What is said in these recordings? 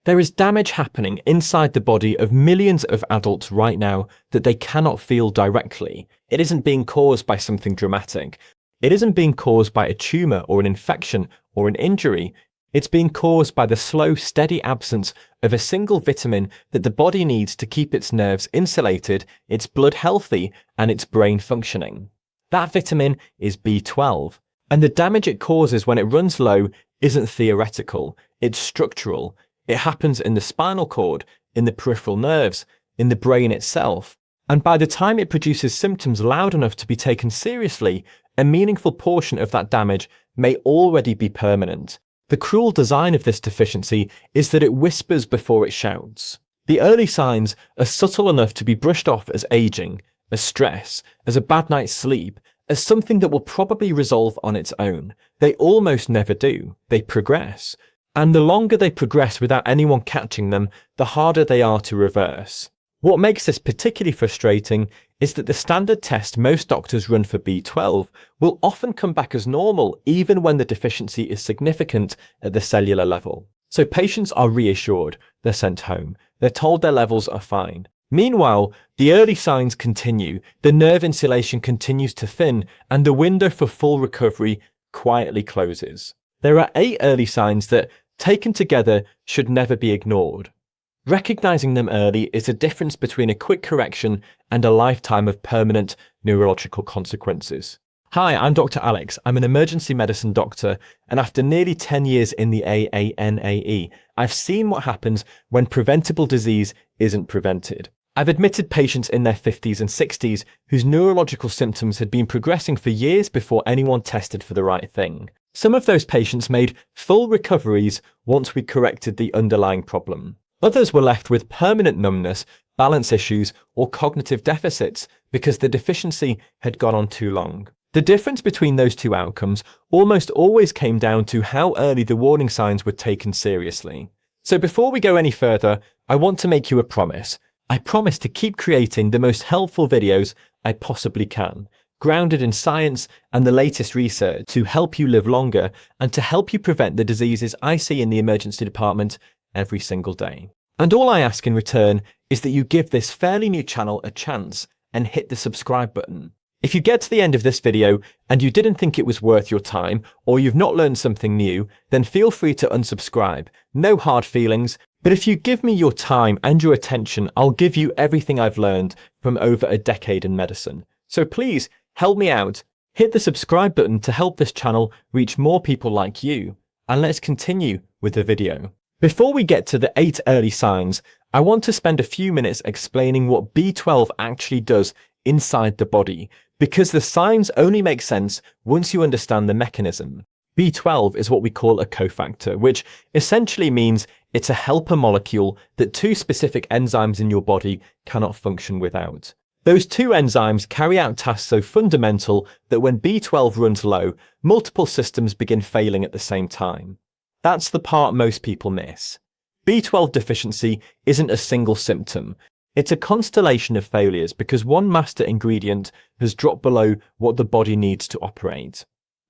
There is damage happening inside the body of millions of adults right now that they cannot feel directly. It isn't being caused by something dramatic. It isn't being caused by a tumour or an infection or an injury. It's being caused by the slow, steady absence of a single vitamin that the body needs to keep its nerves insulated, its blood healthy, and its brain functioning. That vitamin is B12, and the damage it causes when it runs low isn't theoretical, it's structural. It happens in the spinal cord, in the peripheral nerves, in the brain itself. And by the time it produces symptoms loud enough to be taken seriously, a meaningful portion of that damage may already be permanent. The cruel design of this deficiency is that it whispers before it shouts. The early signs are subtle enough to be brushed off as aging, as stress, as a bad night's sleep, as something that will probably resolve on its own. They almost never do. They progress. And the longer they progress without anyone catching them, the harder they are to reverse. What makes this particularly frustrating is that the standard test most doctors run for B12 will often come back as normal even when the deficiency is significant at the cellular level. So patients are reassured, they're sent home, they're told their levels are fine. Meanwhile, the early signs continue, the nerve insulation continues to thin, and the window for full recovery quietly closes. There are 8 early signs that, taken together, should never be ignored. Recognizing them early is the difference between a quick correction and a lifetime of permanent neurological consequences. Hi, I'm Dr. Alex. I'm an emergency medicine doctor, and after nearly 10 years in the AANAE, I've seen what happens when preventable disease isn't prevented. I've admitted patients in their 50s and 60s whose neurological symptoms had been progressing for years before anyone tested for the right thing. Some of those patients made full recoveries once we corrected the underlying problem. Others were left with permanent numbness, balance issues, or cognitive deficits because the deficiency had gone on too long. The difference between those two outcomes almost always came down to how early the warning signs were taken seriously. So before we go any further, I want to make you a promise. I promise to keep creating the most helpful videos I possibly can, grounded in science and the latest research to help you live longer and to help you prevent the diseases I see in the emergency department every single day. And all I ask in return is that you give this fairly new channel a chance and hit the subscribe button. If you get to the end of this video and you didn't think it was worth your time or you've not learned something new, then feel free to unsubscribe. No hard feelings, but if you give me your time and your attention, I'll give you everything I've learned from over a decade in medicine. So please help me out. Hit the subscribe button to help this channel reach more people like you. And let's continue with the video. Before we get to the 8 early signs, I want to spend a few minutes explaining what B12 actually does inside the body, because the signs only make sense once you understand the mechanism. B12 is what we call a cofactor, which essentially means it's a helper molecule that 2 specific enzymes in your body cannot function without. Those 2 enzymes carry out tasks so fundamental that when B12 runs low, multiple systems begin failing at the same time. That's the part most people miss. B12 deficiency isn't a single symptom. It's a constellation of failures because one master ingredient has dropped below what the body needs to operate.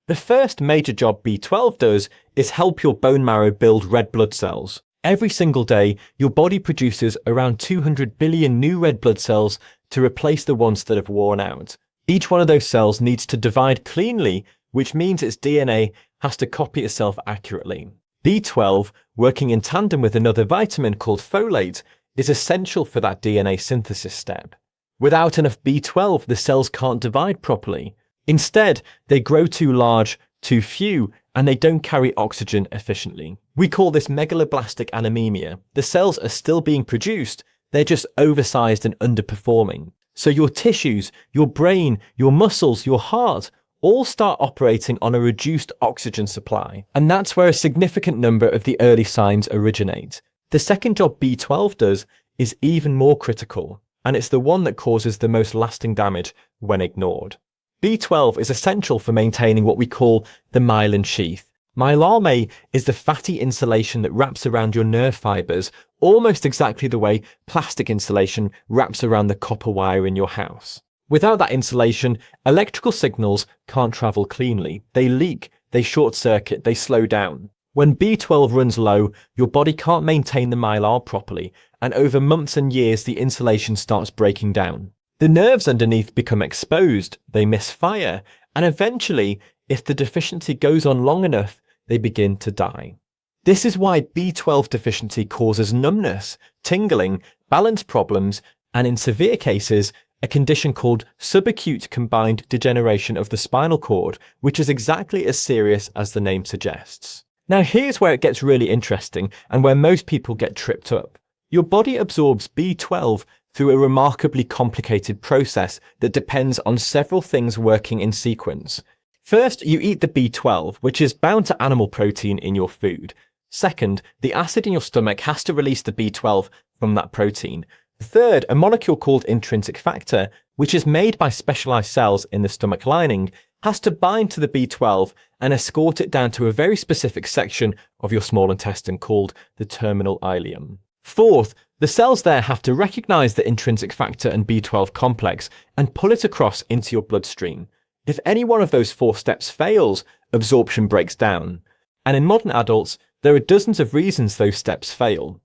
The first major job B12 does is help your bone marrow build red blood cells. Every single day, your body produces around 200 billion new red blood cells to replace the ones that have worn out. Each one of those cells needs to divide cleanly, which means its DNA has to copy itself accurately. B12, working in tandem with another vitamin called folate, is essential for that DNA synthesis step. Without enough B12, the cells can't divide properly. Instead, they grow too large, too few, and they don't carry oxygen efficiently. We call this megaloblastic anemia. The cells are still being produced, they're just oversized and underperforming. So your tissues, your brain, your muscles, your heart, all start operating on a reduced oxygen supply. And that's where a significant number of the early signs originate. The second job B12 does is even more critical, and it's the one that causes the most lasting damage when ignored. B12 is essential for maintaining what we call the myelin sheath. Myelin is the fatty insulation that wraps around your nerve fibers, almost exactly the way plastic insulation wraps around the copper wire in your house. Without that insulation, electrical signals can't travel cleanly. They leak, they short circuit, they slow down. When B12 runs low, your body can't maintain the myelin properly, and over months and years the insulation starts breaking down. The nerves underneath become exposed, they misfire, and eventually, if the deficiency goes on long enough, they begin to die. This is why B12 deficiency causes numbness, tingling, balance problems, and in severe cases, a condition called subacute combined degeneration of the spinal cord, which is exactly as serious as the name suggests. Now here's where it gets really interesting and where most people get tripped up. Your body absorbs B12 through a remarkably complicated process that depends on several things working in sequence. First, you eat the B12, which is bound to animal protein in your food. Second, the acid in your stomach has to release the B12 from that protein. Third, a molecule called intrinsic factor, which is made by specialized cells in the stomach lining, has to bind to the B12 and escort it down to a very specific section of your small intestine called the terminal ileum. Fourth, the cells there have to recognize the intrinsic factor and B12 complex and pull it across into your bloodstream. If any one of those 4 steps fails, absorption breaks down. And in modern adults, there are dozens of reasons those steps fail.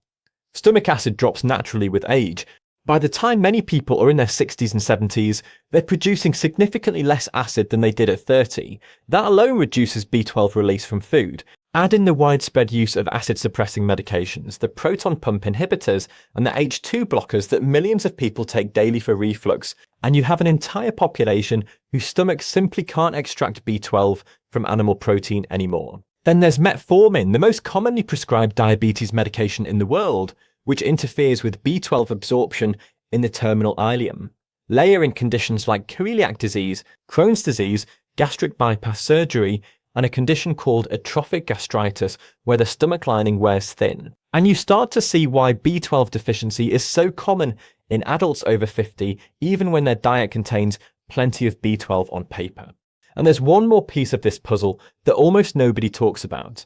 Stomach acid drops naturally with age. By the time many people are in their 60s and 70s, they're producing significantly less acid than they did at 30. That alone reduces B12 release from food. Add in the widespread use of acid-suppressing medications, the proton pump inhibitors, and the H2 blockers that millions of people take daily for reflux, and you have an entire population whose stomachs simply can't extract B12 from animal protein anymore. Then there's metformin, the most commonly prescribed diabetes medication in the world, which interferes with B12 absorption in the terminal ileum. Layer in conditions like celiac disease, Crohn's disease, gastric bypass surgery, and a condition called atrophic gastritis, where the stomach lining wears thin. And you start to see why B12 deficiency is so common in adults over 50, even when their diet contains plenty of B12 on paper. And there's one more piece of this puzzle that almost nobody talks about.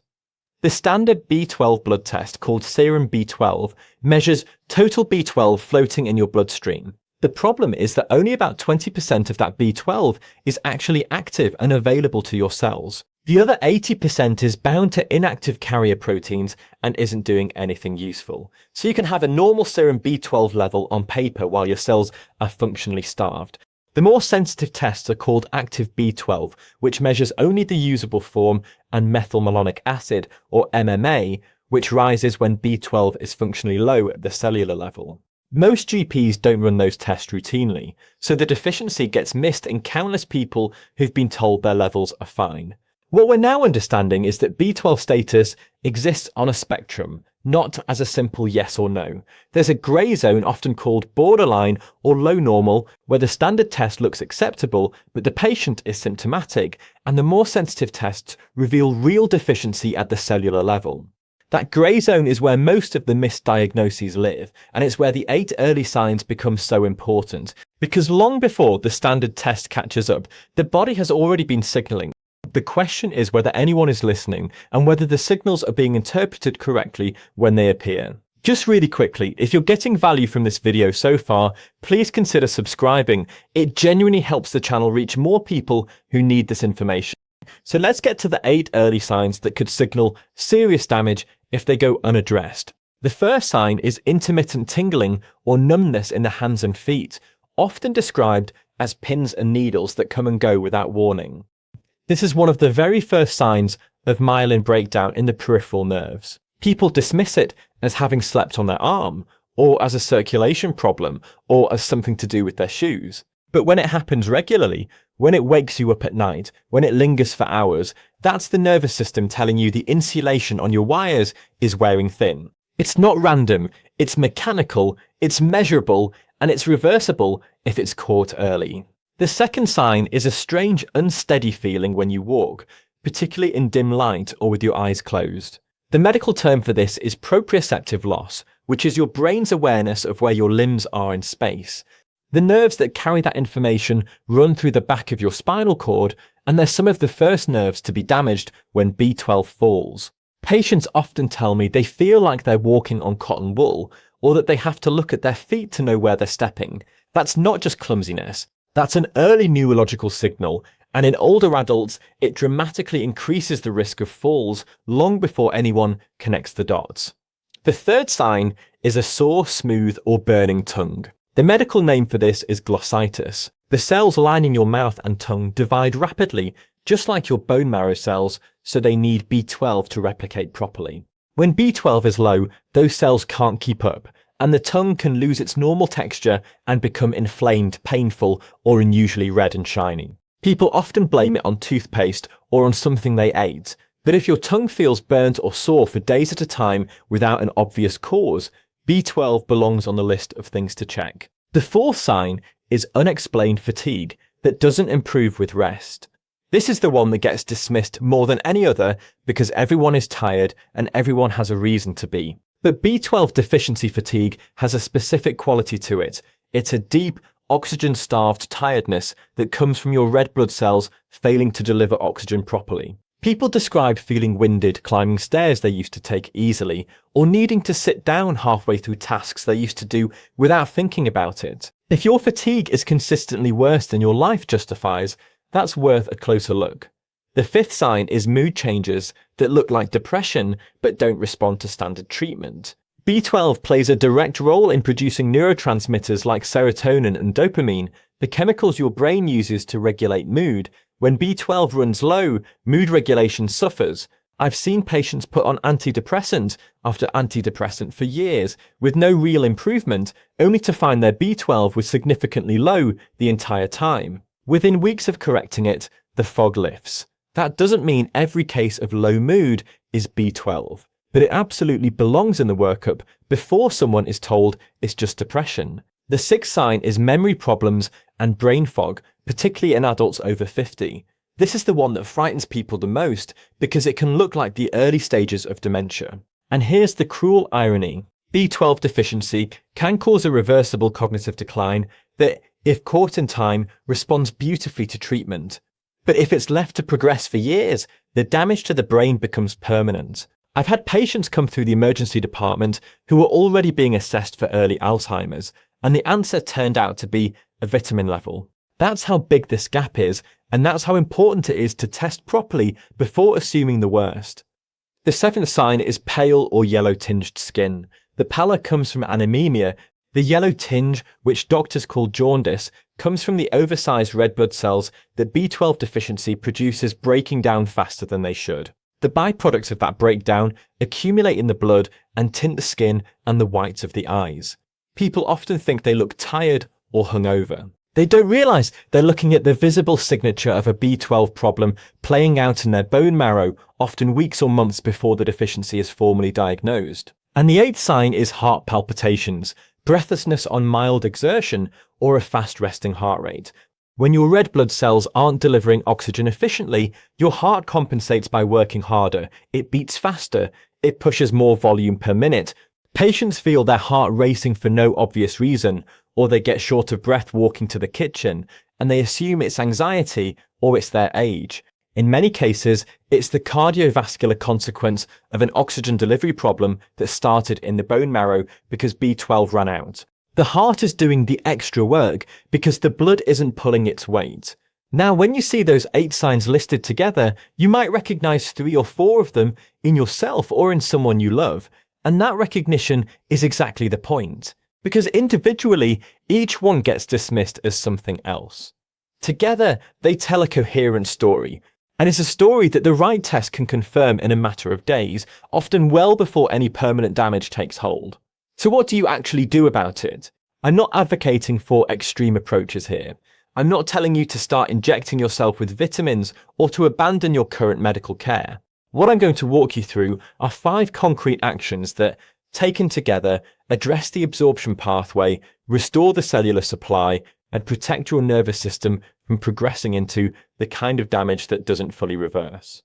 The standard B12 blood test, called serum B12, measures total B12 floating in your bloodstream. The problem is that only about 20% of that B12 is actually active and available to your cells. The other 80% is bound to inactive carrier proteins and isn't doing anything useful. So you can have a normal serum B12 level on paper while your cells are functionally starved. The more sensitive tests are called active B12, which measures only the usable form, and methylmalonic acid, or MMA, which rises when B12 is functionally low at the cellular level. Most GPs don't run those tests routinely, so the deficiency gets missed in countless people who've been told their levels are fine. What we're now understanding is that B12 status exists on a spectrum, not as a simple yes or no. There's a grey zone often called borderline or low normal, where the standard test looks acceptable, but the patient is symptomatic, and the more sensitive tests reveal real deficiency at the cellular level. That grey zone is where most of the misdiagnoses live, and it's where the 8 early signs become so important, because long before the standard test catches up, the body has already been signalling. The question is whether anyone is listening and whether the signals are being interpreted correctly when they appear. Just really quickly, if you're getting value from this video so far, please consider subscribing. It genuinely helps the channel reach more people who need this information. So let's get to the 8 early signs that could signal serious damage if they go unaddressed. The first sign is intermittent tingling or numbness in the hands and feet, often described as pins and needles that come and go without warning. This is one of the very first signs of myelin breakdown in the peripheral nerves. People dismiss it as having slept on their arm, or as a circulation problem, or as something to do with their shoes. But when it happens regularly, when it wakes you up at night, when it lingers for hours, that's the nervous system telling you the insulation on your wires is wearing thin. It's not random, it's mechanical, it's measurable, and it's reversible if it's caught early. The second sign is a strange, unsteady feeling when you walk, particularly in dim light or with your eyes closed. The medical term for this is proprioceptive loss, which is your brain's awareness of where your limbs are in space. The nerves that carry that information run through the back of your spinal cord, and they're some of the first nerves to be damaged when B12 falls. Patients often tell me they feel like they're walking on cotton wool, or that they have to look at their feet to know where they're stepping. That's not just clumsiness. That's an early neurological signal, And in older adults, it dramatically increases the risk of falls long before anyone connects the dots. The third sign is a sore, smooth, or burning tongue. The medical name for this is glossitis. The cells lining your mouth and tongue divide rapidly, just like your bone marrow cells, so they need B12 to replicate properly. When B12 is low, those cells can't keep up, and the tongue can lose its normal texture and become inflamed, painful, or unusually red and shiny. People often blame it on toothpaste or on something they ate, but if your tongue feels burnt or sore for days at a time without an obvious cause, B12 belongs on the list of things to check. The fourth sign is unexplained fatigue that doesn't improve with rest. This is the one that gets dismissed more than any other because everyone is tired and everyone has a reason to be. But B12 deficiency fatigue has a specific quality to it. It's a deep, oxygen-starved tiredness that comes from your red blood cells failing to deliver oxygen properly. People describe feeling winded climbing stairs they used to take easily, or needing to sit down halfway through tasks they used to do without thinking about it. If your fatigue is consistently worse than your life justifies, that's worth a closer look. The fifth sign is mood changes that look like depression but don't respond to standard treatment. B12 plays a direct role in producing neurotransmitters like serotonin and dopamine, the chemicals your brain uses to regulate mood. When B12 runs low, mood regulation suffers. I've seen patients put on antidepressant after antidepressant for years with no real improvement, only to find their B12 was significantly low the entire time. Within weeks of correcting it, the fog lifts. That doesn't mean every case of low mood is B12. But it absolutely belongs in the workup before someone is told it's just depression. The sixth sign is memory problems and brain fog, particularly in adults over 50. This is the one that frightens people the most because it can look like the early stages of dementia. And here's the cruel irony. B12 deficiency can cause a reversible cognitive decline that, if caught in time, responds beautifully to treatment. But if it's left to progress for years, the damage to the brain becomes permanent. I've had patients come through the emergency department who were already being assessed for early Alzheimer's, and the answer turned out to be a vitamin level. That's how big this gap is, and that's how important it is to test properly before assuming the worst. The seventh sign is pale or yellow-tinged skin. The pallor comes from anemia. The yellow tinge, which doctors call jaundice, comes from the oversized red blood cells that B12 deficiency produces breaking down faster than they should. The byproducts of that breakdown accumulate in the blood and tint the skin and the whites of the eyes. People often think they look tired or hungover. They don't realize they're looking at the visible signature of a B12 problem playing out in their bone marrow, often weeks or months before the deficiency is formally diagnosed. And the eighth sign is heart palpitations, breathlessness on mild exertion, or a fast resting heart rate. When your red blood cells aren't delivering oxygen efficiently, your heart compensates by working harder. It beats faster. It pushes more volume per minute. Patients feel their heart racing for no obvious reason, or they get short of breath walking to the kitchen, and they assume it's anxiety or it's their age. In many cases, it's the cardiovascular consequence of an oxygen delivery problem that started in the bone marrow because B12 ran out. The heart is doing the extra work because the blood isn't pulling its weight. Now, when you see those 8 signs listed together, you might recognize 3 or 4 of them in yourself or in someone you love. And that recognition is exactly the point. Because individually, each one gets dismissed as something else. Together, they tell a coherent story. And it's a story that the right test can confirm in a matter of days, often well before any permanent damage takes hold. So what do you actually do about it? I'm not advocating for extreme approaches here. I'm not telling you to start injecting yourself with vitamins or to abandon your current medical care. What I'm going to walk you through are 5 concrete actions that, taken together, address the absorption pathway, restore the cellular supply, and protect your nervous system from progressing into the kind of damage that doesn't fully reverse.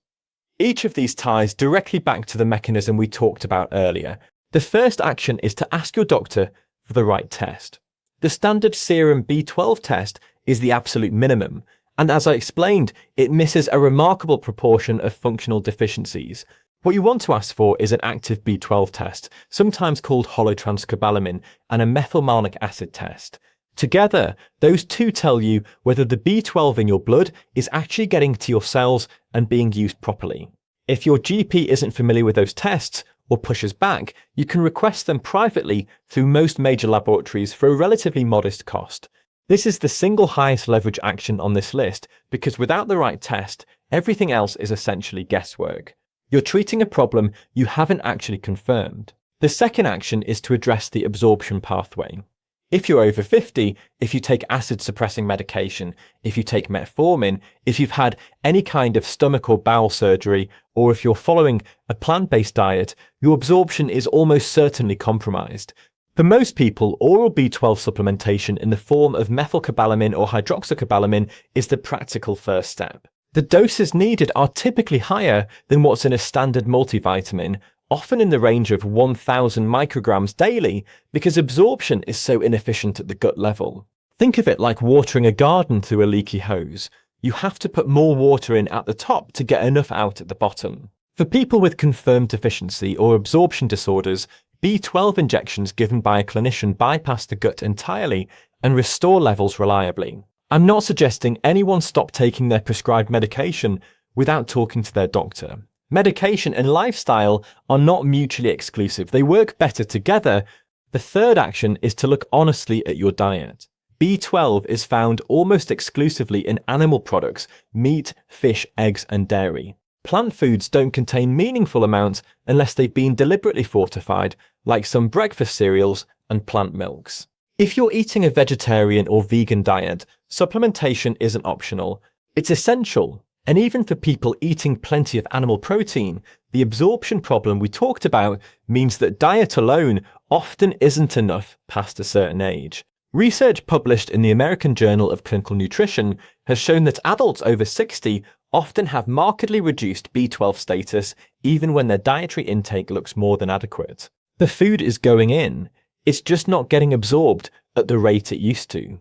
Each of these ties directly back to the mechanism we talked about earlier. The first action is to ask your doctor for the right test. The standard serum B12 test is the absolute minimum, and as I explained, it misses a remarkable proportion of functional deficiencies. What you want to ask for is an active B12 test, sometimes called holotranscobalamin, and a methylmalonic acid test. Together, those two tell you whether the B12 in your blood is actually getting to your cells and being used properly. If your GP isn't familiar with those tests or pushes back, you can request them privately through most major laboratories for a relatively modest cost. This is the single highest leverage action on this list because without the right test, everything else is essentially guesswork. You're treating a problem you haven't actually confirmed. The second action is to address the absorption pathway. If you're over 50, if you take acid-suppressing medication, if you take metformin, if you've had any kind of stomach or bowel surgery, or if you're following a plant-based diet, your absorption is almost certainly compromised. For most people, oral B12 supplementation in the form of methylcobalamin or hydroxycobalamin is the practical first step. The doses needed are typically higher than what's in a standard multivitamin, often in the range of 1,000 micrograms daily, because absorption is so inefficient at the gut level. Think of it like watering a garden through a leaky hose. You have to put more water in at the top to get enough out at the bottom. For people with confirmed deficiency or absorption disorders, B12 injections given by a clinician bypass the gut entirely and restore levels reliably. I'm not suggesting anyone stop taking their prescribed medication without talking to their doctor. Medication and lifestyle are not mutually exclusive. They work better together. The third action is to look honestly at your diet. B12 is found almost exclusively in animal products, meat, fish, eggs, and dairy. Plant foods don't contain meaningful amounts unless they've been deliberately fortified, like some breakfast cereals and plant milks. If you're eating a vegetarian or vegan diet, supplementation isn't optional. It's essential. And even for people eating plenty of animal protein, the absorption problem we talked about means that diet alone often isn't enough past a certain age. Research published in the American Journal of Clinical Nutrition has shown that adults over 60 often have markedly reduced B12 status even when their dietary intake looks more than adequate. The food is going in, it's just not getting absorbed at the rate it used to.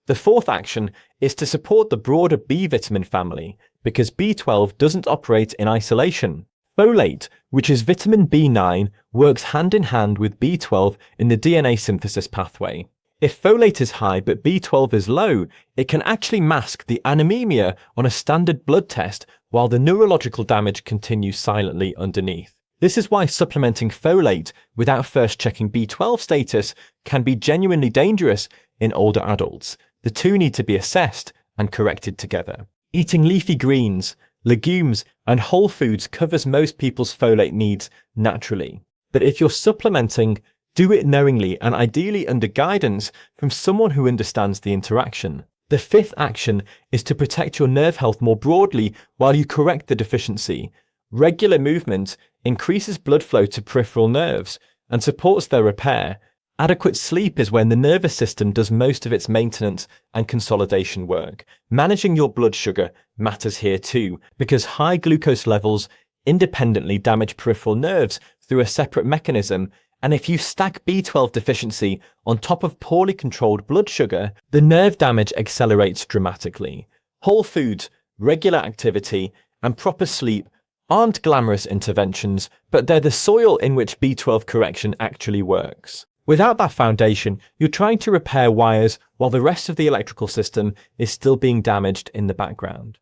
The fourth action is to support the broader B vitamin family, because B12 doesn't operate in isolation. Folate, which is vitamin B9, works hand in hand with B12 in the DNA synthesis pathway. If folate is high but B12 is low, it can actually mask the anemia on a standard blood test while the neurological damage continues silently underneath. This is why supplementing folate without first checking B12 status can be genuinely dangerous in older adults. The two need to be assessed and corrected together. Eating leafy greens, legumes, and whole foods covers most people's folate needs naturally. But if you're supplementing, do it knowingly and ideally under guidance from someone who understands the interaction. The fifth action is to protect your nerve health more broadly while you correct the deficiency. Regular movement increases blood flow to peripheral nerves and supports their repair. Adequate sleep is when the nervous system does most of its maintenance and consolidation work. Managing your blood sugar matters here too, because high glucose levels independently damage peripheral nerves through a separate mechanism, and if you stack B12 deficiency on top of poorly controlled blood sugar, the nerve damage accelerates dramatically. Whole foods, regular activity, and proper sleep aren't glamorous interventions, but they're the soil in which B12 correction actually works. Without that foundation, you're trying to repair wires while the rest of the electrical system is still being damaged in the background.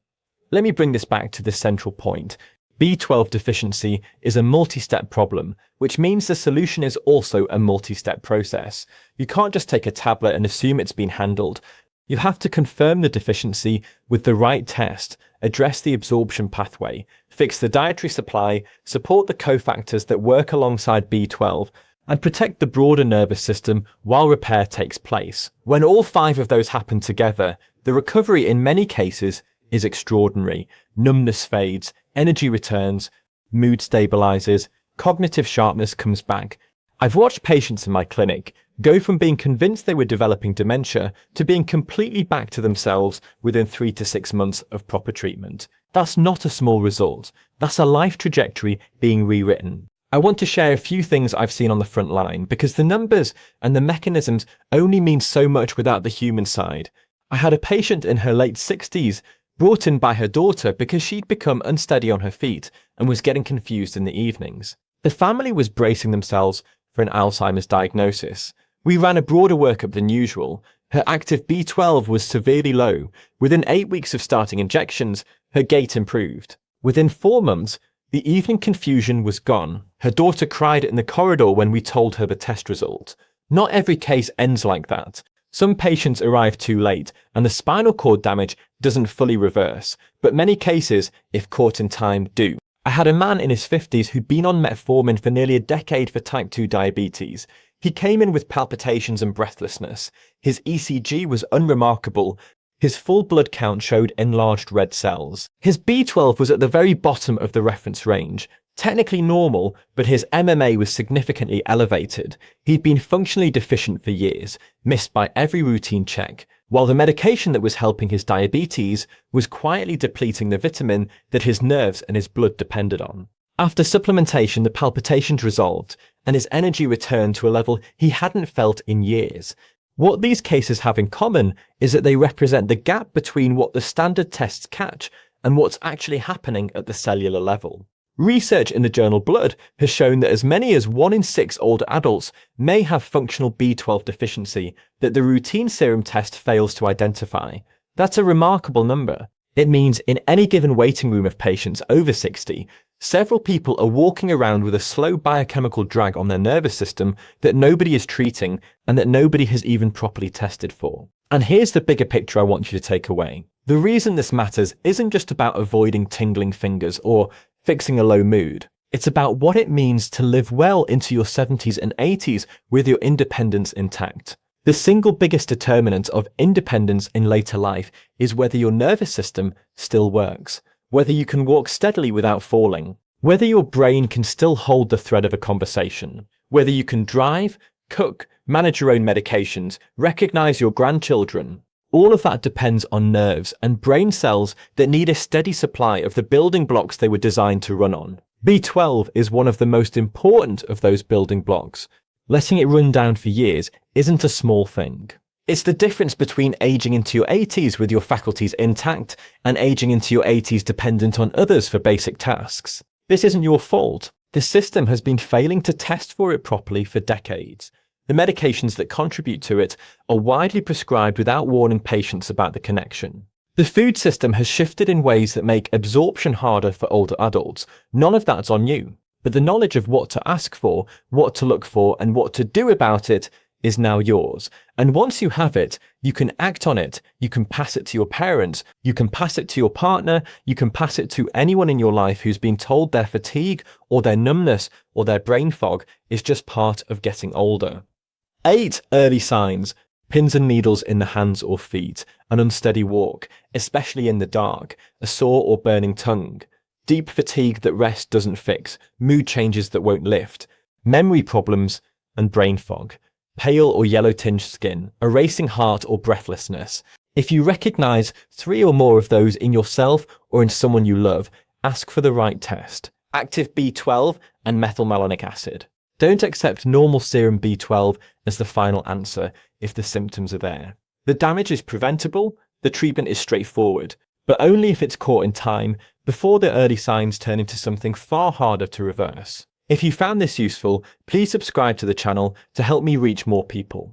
Let me bring this back to the central point. B12 deficiency is a multi-step problem, which means the solution is also a multi-step process. You can't just take a tablet and assume it's been handled. You have to confirm the deficiency with the right test, address the absorption pathway, fix the dietary supply, support the cofactors that work alongside B12, and protect the broader nervous system while repair takes place. When all five of those happen together, the recovery in many cases is extraordinary. Numbness fades, energy returns, mood stabilizes, cognitive sharpness comes back. I've watched patients in my clinic go from being convinced they were developing dementia to being completely back to themselves within 3 to 6 months of proper treatment. That's not a small result. That's a life trajectory being rewritten. I want to share a few things I've seen on the front line because the numbers and the mechanisms only mean so much without the human side. I had a patient in her late 60s brought in by her daughter because she'd become unsteady on her feet and was getting confused in the evenings. The family was bracing themselves for an Alzheimer's diagnosis. We ran a broader workup than usual, Her active B12 was severely low. Within 8 weeks of starting injections, her gait improved. Within 4 months, the evening confusion was gone. Her daughter cried in the corridor when we told her the test result. Not every case ends like that. Some patients arrive too late, and the spinal cord damage doesn't fully reverse, but many cases, if caught in time, do. I had a man in his 50s who'd been on metformin for nearly a decade for type 2 diabetes. He came in with palpitations and breathlessness. His ECG was unremarkable. His full blood count showed enlarged red cells. His B12 was at the very bottom of the reference range. Technically normal, but his MMA was significantly elevated. He'd been functionally deficient for years, missed by every routine check, while the medication that was helping his diabetes was quietly depleting the vitamin that his nerves and his blood depended on. After supplementation, the palpitations resolved, and his energy returned to a level he hadn't felt in years. What these cases have in common is that they represent the gap between what the standard tests catch and what's actually happening at the cellular level. Research in the journal Blood has shown that as many as 1 in 6 older adults may have functional B12 deficiency that the routine serum test fails to identify. That's a remarkable number. It means in any given waiting room of patients over 60, several people are walking around with a slow biochemical drag on their nervous system that nobody is treating and that nobody has even properly tested for. And here's the bigger picture I want you to take away. The reason this matters isn't just about avoiding tingling fingers or fixing a low mood. It's about what it means to live well into your 70s and 80s with your independence intact. The single biggest determinant of independence in later life is whether your nervous system still works, whether you can walk steadily without falling, whether your brain can still hold the thread of a conversation, whether you can drive, cook, manage your own medications, recognize your grandchildren. All of that depends on nerves and brain cells that need a steady supply of the building blocks they were designed to run on. B12 is one of the most important of those building blocks. Letting it run down for years isn't a small thing. It's the difference between aging into your 80s with your faculties intact and aging into your 80s dependent on others for basic tasks. This isn't your fault. The system has been failing to test for it properly for decades. The medications that contribute to it are widely prescribed without warning patients about the connection. The food system has shifted in ways that make absorption harder for older adults. None of that's on you. But the knowledge of what to ask for, what to look for, and what to do about it is now yours. And once you have it, you can act on it. You can pass it to your parents. You can pass it to your partner. You can pass it to anyone in your life who's been told their fatigue or their numbness or their brain fog is just part of getting older. 8 early signs: pins and needles in the hands or feet, an unsteady walk, especially in the dark, a sore or burning tongue, deep fatigue that rest doesn't fix, mood changes that won't lift, memory problems, and brain fog, pale or yellow-tinged skin, a racing heart or breathlessness. If you recognize 3 or more of those in yourself or in someone you love, ask for the right test. Active B12 and methylmalonic acid. Don't accept normal serum B12 as the final answer if the symptoms are there. The damage is preventable, the treatment is straightforward, but only if it's caught in time before the early signs turn into something far harder to reverse. If you found this useful, please subscribe to the channel to help me reach more people.